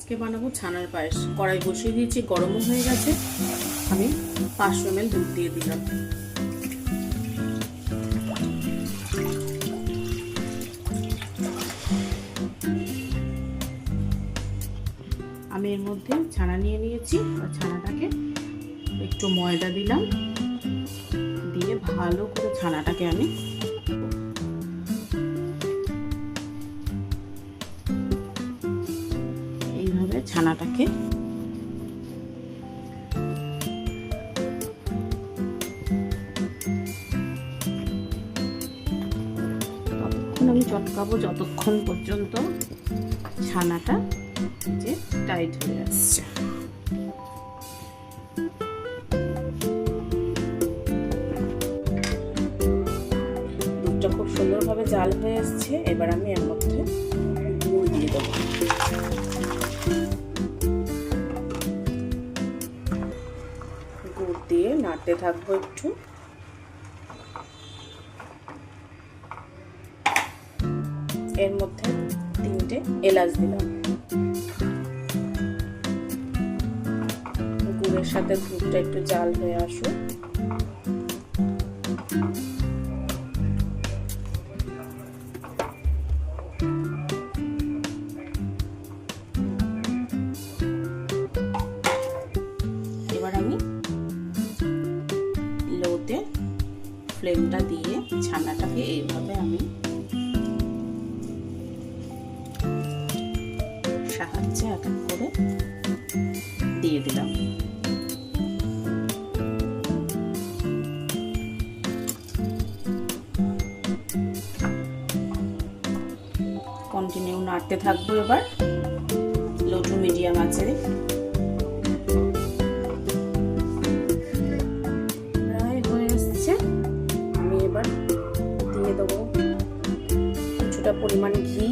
আজকে বানাবো ছানার পায়েস। কড়াই বসিয়ে দিয়েছি, গরমও হয়ে গেছে। আমি 500 ml দুধ দিয়ে দিলাম। আমি এর মধ্যে ছানা নিয়ে নিয়েছি। ছানাটাকে একটু ময়দা দিলাম, দিয়ে ভালো করে ছানাটাকে আমি এইভাবে ছানাটাকে ততক্ষণ আমি চটকাবো যতক্ষণ পর্যন্ত ছানাটা যে টাইট হয়ে আসছে। দুধটা খুব সুন্দরভাবে জাল হয়ে আসছে। এবার আমি এর মধ্যে গুড় দিয়ে দেবো। গুড় দিয়ে নাড়তে থাকবো একটু। এর মধ্যে 3টে এলাচ দিলাম। গুড়ের সাথে দুধটা একটু জাল হয়ে আসুক। এবার আমি লোতে ফ্লেমটা দিয়ে ছানাটাকে এইভাবে আমি সাহায্যে এক এক করে দিয়ে দিলাম। কন্টিনিউ নাড়তে থাকবো এবার লো টু মিডিয়াম আঁচে। প্রায় হয়ে এসছে। আমি এবার দিয়ে দেবো কিছুটা পরিমাণ ঘি।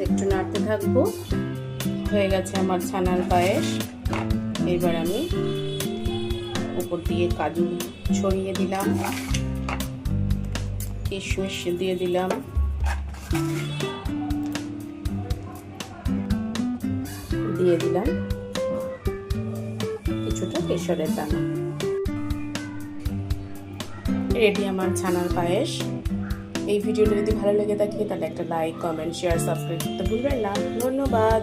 একটু নাড়তে থাকবো। হয়ে গেছে আমার ছানার পায়েস। এবার আমি উপর দিয়ে কাজু ছড়িয়ে দিলাম, কিশমিশ দিয়ে দিলাম, দিয়ে দিলাম কিছুটা কেশরের দানা। রেডি আমার ছানার পায়েস। এই ভিডিওটা যদি ভালো লেগে থাকে তাহলে একটা লাইক, কমেন্ট, শেয়ার, সাবস্ক্রাইব করতে ভুলবেন না। ধন্যবাদ।